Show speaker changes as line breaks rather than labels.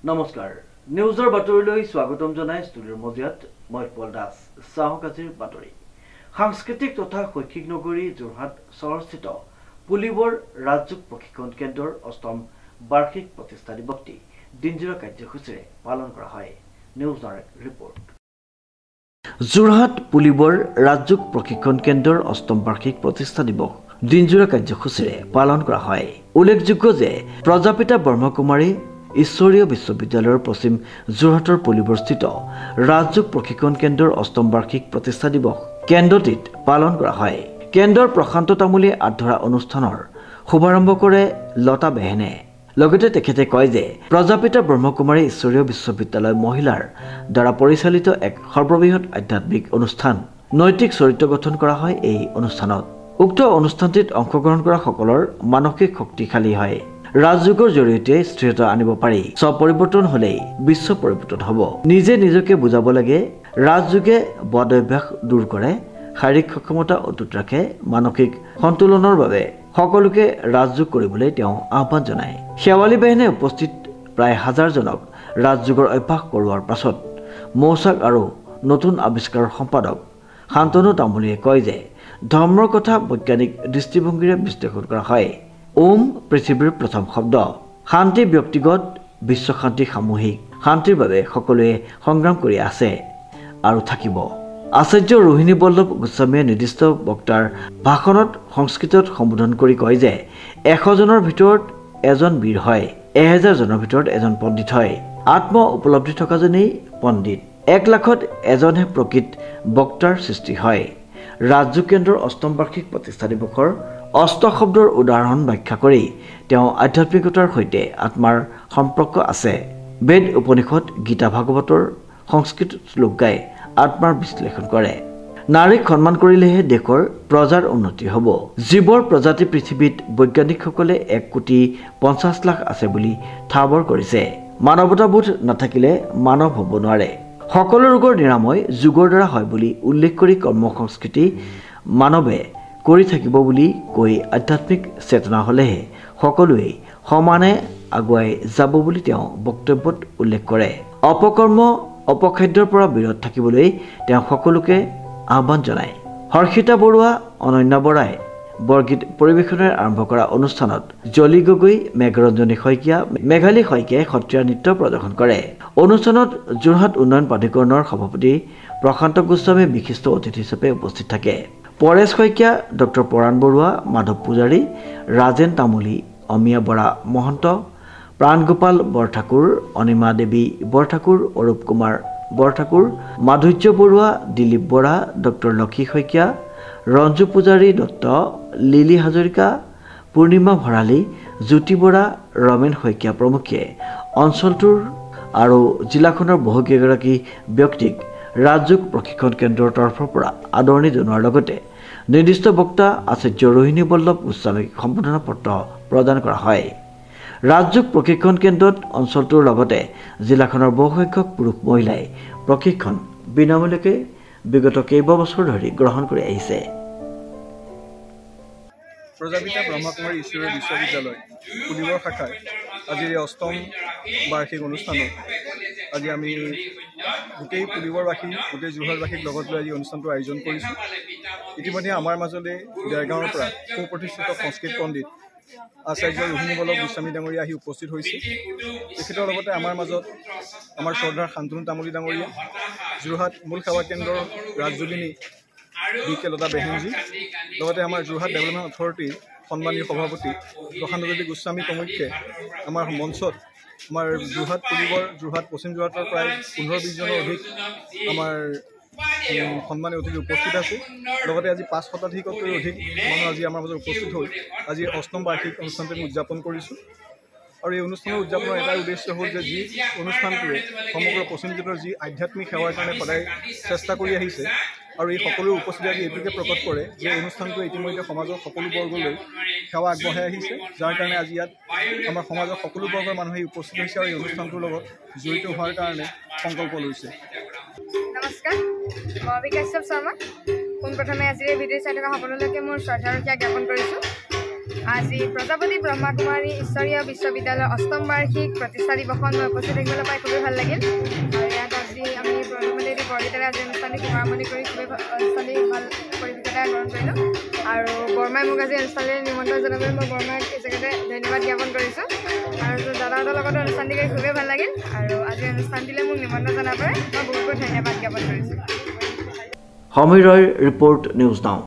নমস্কাৰ নিউজৰ বাতৰিলৈ স্বাগতম জনাই ষ্টুডিঅ'ৰ মজিয়াত মই পল দাস চাহকাজিৰ বাতৰি সাংস্কৃতিক তথা শৈক্ষিক নগৰী যোৰহাট চহৰস্থিত পুলিবৰ ৰাজযোগ প্ৰশিক্ষণ কেন্দ্ৰৰ অষ্টম বাৰ্ষিক প্ৰতিষ্ঠা দিৱসটি দিনজোৰা কাৰ্যসূচীৰে পালন কৰা হয় নিউজৰ ৰিপৰ্ট যোৰহাট পুলিবৰ ৰাজযোগ প্ৰশিক্ষণ কেন্দ্ৰৰ অষ্টম বাৰ্ষিক প্ৰতিষ্ঠা দিৱস দিনজোৰা কাৰ্যসূচীৰে পালন কৰা হয় উল্লেখযোগ্য যে প্ৰজাপিতা ব্ৰহ্মকুমাৰী ঈশ্বৰীয় বিশ্ববিদ্যালয়ৰ পশ্চিম যোৰহাটৰ পুলিবৰস্থিত ৰাজযোগ প্ৰশিক্ষণ কেন্দ্ৰৰ অষ্টম বাৰ্ষিক প্ৰতিষ্ঠা দিৱস কেন্দ্ৰটিত পালন কৰা হয় কেন্দ্ৰৰ প্ৰশান্ত তামুলী আধৰা অনুষ্ঠানৰ শুভাৰম্ভ কৰে লতা বেহেনে লগতে তেখেতে কয় যে প্ৰজাপিতা ব্ৰহ্মকুমাৰী ঈশ্বৰীয় বিশ্ববিদ্যালয় মহিলাৰ দ্বাৰা পৰিচালিত এক সৰ্ববৃহৎ আধ্যাত্মিক অনুষ্ঠান নৈতিক চৰিত্ৰ গঠন কৰা হয় এই অনুষ্ঠানত উক্ত অনুষ্ঠানটিত অংশগ্ৰহণ কৰা সকলৰ মানসিক শক্তিশালী হয় ৰাজযোগৰ জৰিয়তে স্থিৰতা আনিব পাৰি সব পৰিৱৰ্তন হলেই বিশ্ব পৰিৱৰ্তন হ'ব নিজে নিজকে বুজাব লাগে ৰাজযোগে বদ অভ্যাস দূৰ কৰে শাৰীৰিক সক্ষমতা অটুট ৰাখে মানসিক সন্তুলনৰ বাবে সকলোকে ৰাজযোগ কৰিবলৈ তেওঁ আহ্বান জনায় শেৱালী বেহেনে উপস্থিত প্ৰায় হাজাৰজনক ৰাজযোগৰ অভ্যাস কৰোৱাৰ পাছত মৌচাক আৰু নতুন আৱিষ্কাৰৰ সম্পাদক শান্তনু তামুলীয়ে কয় যে ধৰ্মৰ কথা বৈজ্ঞানিক দৃষ্টিভংগীৰে বিশ্লেষণ কৰা হয় ওম পৃথিৱীৰ প্ৰথম শব্দ শান্তি ব্যক্তিগত বিশ্ব শান্তি সামূহিক শান্তিৰ বাবে সকলোৱে সংগ্ৰাম কৰি আছে আৰু থাকিব আচাৰ্য ৰোহিণী বল্লভ গোস্বামীয়ে নিৰ্দিষ্ট বক্তাৰ ভাষণত সংস্কৃতত সম্বোধন কৰি কয় যে 100 জনৰ ভিতৰত এজন বীৰ হয় 1000 জনৰ ভিতৰত এজন পণ্ডিত হয় আত্ম উপলব্ধি থকাজনেই পণ্ডিত 1 লাখত এজনহে প্ৰকৃত বক্তাৰ সৃষ্টি হয় ৰাজযোগ কেন্দ্ৰৰ অষ্টম বাৰ্ষিক প্ৰতিষ্ঠা দিৱসৰ অষ্ট শব্দৰ উদাহৰণ ব্যাখ্যা কৰি তেওঁ আধ্যাত্মিকতাৰ সৈতে আত্মাৰ সম্পৰ্ক আছে বেদ উপনিষদ গীতা ভাগৱতৰ সংস্কৃত শ্লোক গাই আত্মাৰ বিশ্লেষণ কৰে নাৰীক সন্মান কৰিলেহে দেশৰ প্ৰজাৰ উন্নতি হ'ব জীৱৰ প্ৰজাতি পৃথিৱীত বৈজ্ঞানিকসকলে 1,50,00,000 আছে বুলি ঠাৱৰ কৰিছে মানৱতাবোধ নাথাকিলে মানৱ হ'ব নোৱাৰে সকলো ৰোগৰ নিৰাময় যোগৰ দ্বাৰা হয় বুলি উল্লেখ কৰি কৰ্ম সংস্কৃতি মানৱে কৰি থাকিব বুলি কৈ আধ্যাত্মিক চেতনা হলেহে সকলোৱে সমানে আগুৱাই যাব বুলি তেওঁ বক্তব্যত উল্লেখ কৰে অপকৰ্ম অপখাদ্যৰ পৰা বিৰত থাকিবলৈ তেওঁ সকলোকে আহ্বান জনায় হৰ্ষিতা বৰুৱা অনন্য বৰাই বৰগীত পৰিৱেশনেৰে আৰম্ভ কৰা অনুষ্ঠানত জলি গগৈ মেঘৰঞ্জনী শইকীয়া মেঘালী শইকীয়াই সত্ৰীয়া নৃত্য প্ৰদৰ্শন কৰে অনুষ্ঠানত যোৰহাট উন্নয়ন প্ৰাধিকৰণৰ সভাপতি প্ৰশান্ত গোস্বামী বিশিষ্ট অতিথি হিচাপে উপস্থিত থাকে পৰেশ শইকীয়া ডক্টৰ পৰাণ বৰুৱা মাধৱ পূজাৰী ৰাজেন তামুলী অমিয়া বৰা মহন্ত প্ৰাণগোপাল বৰঠাকুৰ অনিমা দেৱী বৰঠাকুৰ অৰূপ কুমাৰ বৰঠাকুৰ মাধুৰ্য বৰুৱা দিলীপ বৰা ডক্টৰ লক্ষী শইকীয়া ৰঞ্জু পূজাৰী দত্ত লিলি হাজৰিকা পূৰ্ণিমা ভৰালী জ্যোতি বৰা ৰমেন শইকীয়া প্ৰমুখ্যে অঞ্চলটোৰ আৰু জিলাখনৰ বহুকেইগৰাকী ব্যক্তিক ৰাজযোগ প্ৰশিক্ষণ কেন্দ্ৰৰ তৰফৰ পৰা আদৰণি জনোৱাৰ লগতে নিৰ্দিষ্ট বক্তা আচাৰ্য ৰোহিণী বল্লভ গোস্বামীক সম্বোধনা পত্ৰ প্ৰদান কৰা হয় ৰাজযোগ প্ৰশিক্ষণ কেন্দ্ৰত অঞ্চলটোৰ লগতে জিলাখনৰ বহুসংখ্যক পুৰুষ মহিলাই প্ৰশিক্ষণ বিনামূলীয়াকৈ বিগত কেইবছৰ ধৰি গ্ৰহণ কৰি আহিছে
প্ৰজাপিতা ব্ৰহ্মকুমাৰী ঈশ্বৰীয় বিশ্ববিদ্যালয় পুলিবৰ শাখাৰ আজি অষ্টম বাৰ্ষিক অনুষ্ঠানত আজি আমি গোটেই পুলিবৰবাসী গোটেই যোৰহাটবাসীক লগত লৈ আজি অনুষ্ঠানটো আয়োজন কৰিছোঁ ইতিমধ্যে আমাৰ মাজলৈ দেৰগাঁৱৰ পৰা সুপ্ৰতিষ্ঠিত সংস্কৃত পণ্ডিত আচাৰ্য ৰোহিণী বল্লভ গোস্বামী ডাঙৰীয়া আহি উপস্থিত হৈছে তেখেতৰ লগতে আমাৰ মাজত আমাৰ শ্ৰদ্ধাৰ শান্তনু তামুলী ডাঙৰীয়া যোৰহাট মূল সেৱা কেন্দ্ৰৰ ৰাজযোগিনী বি.কে. লতা বেহেনজী লগতে আমাৰ যোৰহাট ডেভেলপমেণ্ট অথৰিটিৰ সন্মানীয় সভাপতি প্ৰশান্ত গোস্বামী প্ৰমুখ্যে আমাৰ মঞ্চত আমাৰ যোৰহাট পুলিবৰ যোৰহাট পশ্চিম যোৰহাটৰ প্ৰায় 15-20 জনৰ অধিক আমাৰ সন্মানীয় অতিথি উপস্থিত আছে লগতে আজি 5 শতাধিকতকৈ অধিক মানুহ আজি আমাৰ মাজত উপস্থিত হৈ আজি অষ্টম বাৰ্ষিক অনুষ্ঠানটো আমি উদযাপন কৰিছোঁ আৰু এই অনুষ্ঠানৰ উদযাপনৰ এটাই উদ্দেশ্য হ'ল যে যি অনুষ্ঠানটোৱে সমগ্ৰ পশ্চিম জিলাৰ যি আধ্যাত্মিক সেৱাৰ কাৰণে সদায় চেষ্টা কৰি আহিছে আৰু এই সকলো উপস্থিতি আজি এইটোকে প্ৰকট কৰে যে অনুষ্ঠানটোৱে ইতিমধ্যে সমাজৰ সকলো বৰ্গলৈ সেৱা আগবঢ়াই আহিছে যাৰ কাৰণে আজি ইয়াত আমাৰ সমাজৰ সকলো বৰ্গৰ মানুহে উপস্থিত হৈছে আৰু এই অনুষ্ঠানটোৰ লগত জড়িত হোৱাৰ কাৰণে সংকল্প লৈছে
নমস্কাৰ মই বিকাশ শৰ্মা পোনপ্ৰথমে আজিৰ এই ভিডিঅ' চাই থকা সকলোলৈকে মোৰ শ্ৰদ্ধা ৰক্ষা জ্ঞাপন কৰিছোঁ আজি প্ৰজাপতি ব্ৰহ্মাকুমাৰী ঈশ্বৰীয় বিশ্ববিদ্যালয়ৰ অষ্টম বাৰ্ষিক প্ৰতিষ্ঠা দিৱসত মই উপস্থিত থাকিবলৈ পাই খুবেই ভাল লাগিল আৰু ইয়াত আজি আমি প্ৰথমতে এটি বৰগীতেৰে আজি অনুষ্ঠানটি শুভাৰম্ভণি কৰি খুবেই অনুষ্ঠানটি ভাল পৰিৱেশতা গ্ৰহণ কৰিলোঁ আৰু বৰ্মাই মোক আজি অনুষ্ঠানলৈ নিমন্ত্ৰণ জনাবলৈ মই বৰ্মাক এই জেগাতে ধন্যবাদ জ্ঞাপন কৰিছোঁ আৰু দাদাহঁতৰ লগতো অনুষ্ঠানটি কৰি খুবেই ভাল লাগিল আৰু আজি অনুষ্ঠানটিলৈ মোক নিমন্ত্ৰণ জনাবলৈ মই বহুত বহুত ধন্যবাদ জ্ঞাপন কৰিছোঁ।
সমীৰ ৰয়ৰ ৰিপৰ্ট নিউজ নাও।